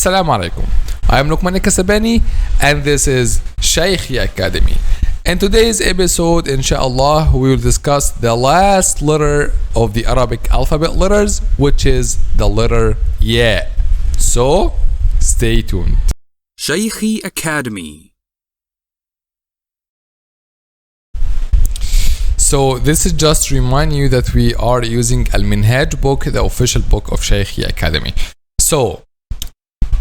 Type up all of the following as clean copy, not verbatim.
Assalamu alaikum. I am Luqman Qaida and this is 𝐂𝐸𝐬 Academy. In today's episode, inshallah, we will discuss the last letter of the Arabic alphabet letters, which is the letter Ya. So, stay tuned. 𝐂𝐸𝐬 Academy. So this is just to remind you that we are using Al-Minhaj book, the official book of 𝐂𝐸𝐬 Academy. So,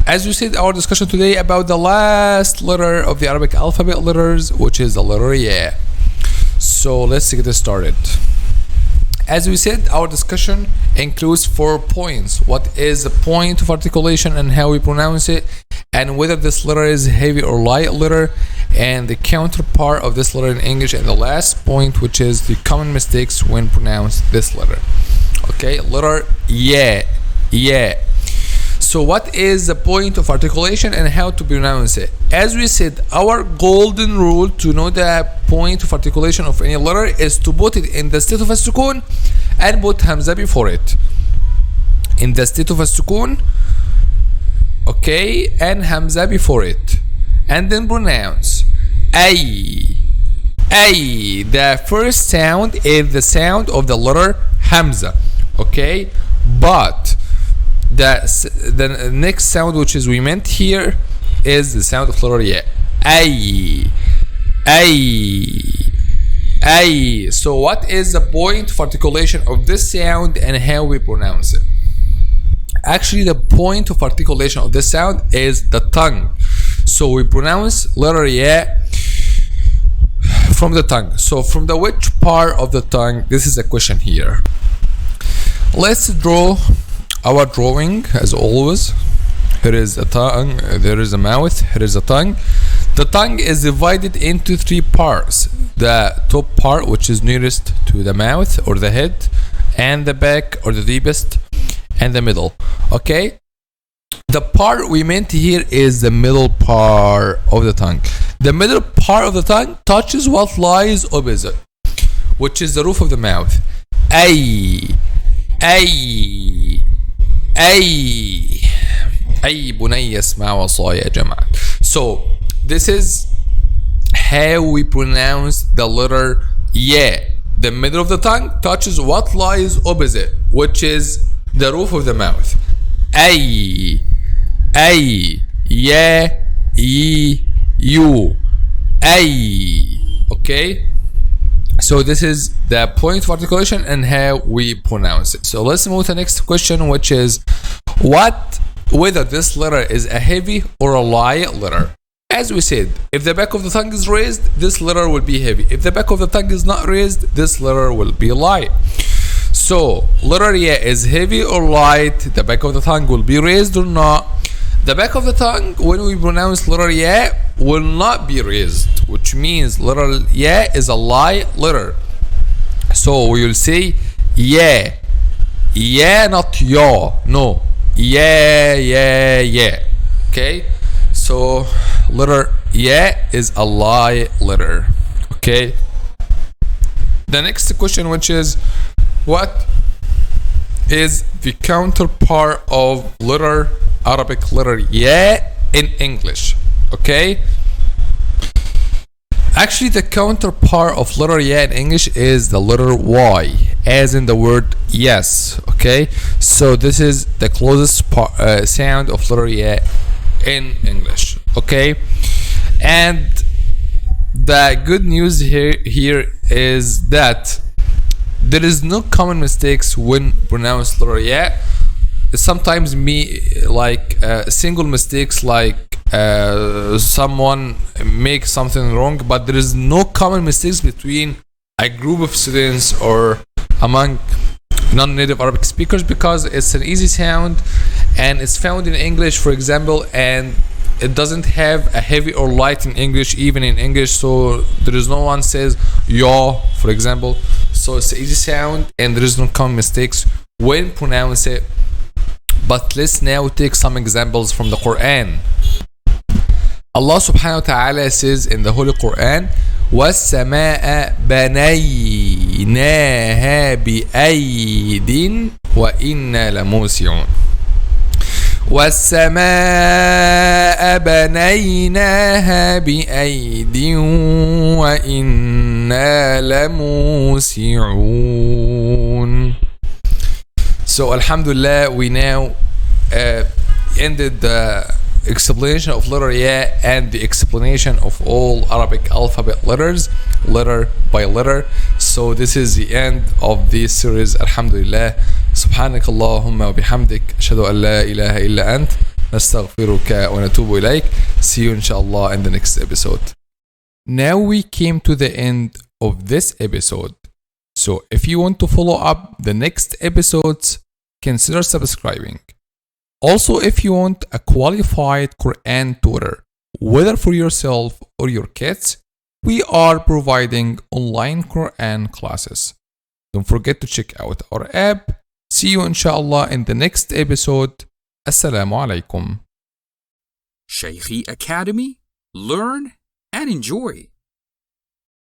as we said, our discussion today about the last letter of the Arabic alphabet letters, which is the letter Ya. So let's get started. As we said, our discussion includes 4 points. What is the point of articulation and how we pronounce it, and whether this letter is heavy or light letter, and the counterpart of this letter in English, and the last point, which is the common mistakes when pronounced this letter. Okay, letter Ya. Ya. So what is the point of articulation and how to pronounce it? As we said, our golden rule to know the point of articulation of any letter is to put it in the state of a sukun and put hamza before it. In the state of a sukun, okay, and hamza before it. And then pronounce ay. Ay. The first sound is the sound of the letter hamza. Okay, but the next sound, which is we meant here, is the sound of letter Ya. Ay. Ay. Ay. So what is the point of articulation of this sound and how we pronounce it? Actually, the point of articulation of this sound is the tongue. So we pronounce letter Ya from the tongue. So from the which part of the tongue? This is a question here. Let's draw our drawing as always. Here is a tongue, there is a mouth, here is a tongue. The tongue is divided into 3 parts. The top part, which is nearest to the mouth or the head, and the back or the deepest, and the middle. Okay, the part we meant here is the middle part of the tongue. The middle part of the tongue touches what lies opposite, which is the roof of the mouth. Ay. Ay. أي أي بني اسمع وصايا يا جماعة. So this is how we pronounce the letter Ya. The middle of the tongue touches what lies opposite, which is the roof of the mouth. أي أي يا إي يو أي. Okay, so this is the point of articulation and how we pronounce it. So let's move to the next question, which is whether this letter is a heavy or a light letter. As we said, if the back of the tongue is raised, this letter will be heavy. If the back of the tongue is not raised, this letter will be light. So letter Ya is heavy or light? The back of the tongue will be raised or not? The back of the tongue, when we pronounce letter Ya, will not be raised, which means letter Ya is a light letter. So we will say Ya. Ya, not Ya. No. Ya, Ya, Ya. Okay? So letter Ya is a light letter. Okay? The next question, which is what is the counterpart of Arabic letter Ya in English? Okay, actually the counterpart of letter Ya in English is the letter Y, as in the word yes. Okay, so this is the closest sound of letter Ya in English. Okay, and the good news here is that there is no common mistakes when pronounced letter Ya. Sometimes single mistakes, like someone makes something wrong, but there is no common mistakes between a group of students or among non-native Arabic speakers, because it's an easy sound and it's found in English, for example, and it doesn't have a heavy or light in English, even in English. So there is no one says Ya, for example. So it's an easy sound and there is no common mistakes when pronounce it. But let's now take some examples from the Quran. Allah subhanahu wa ta'ala says in the Holy Quran, وَالسَّمَاءَ بَنَيْنَاهَا بِأَيْدٍ وَإِنَّا لَمُوسِعُونَ. والسماء بنيناها بأيد وإنا لموسعون. So alhamdulillah, we now ended the explanation of letter Ya and the explanation of all Arabic alphabet letters, letter by letter. So this is the end of this series. Alhamdulillah. سبحانك اللهم وبحمدك أشهد أن لا إله إلا أنت نستغفرك ونتوب إليك. See you inshallah in the next episode. Now we came to the end of this episode. So if you want to follow up the next episodes, consider subscribing. Also, if you want a qualified Quran tutor, whether for yourself or your kids, we are providing online Quran classes. Don't forget to check out our app. See you inshallah in the next episode. Assalamu alaikum. Shaykhi Academy. Learn and enjoy.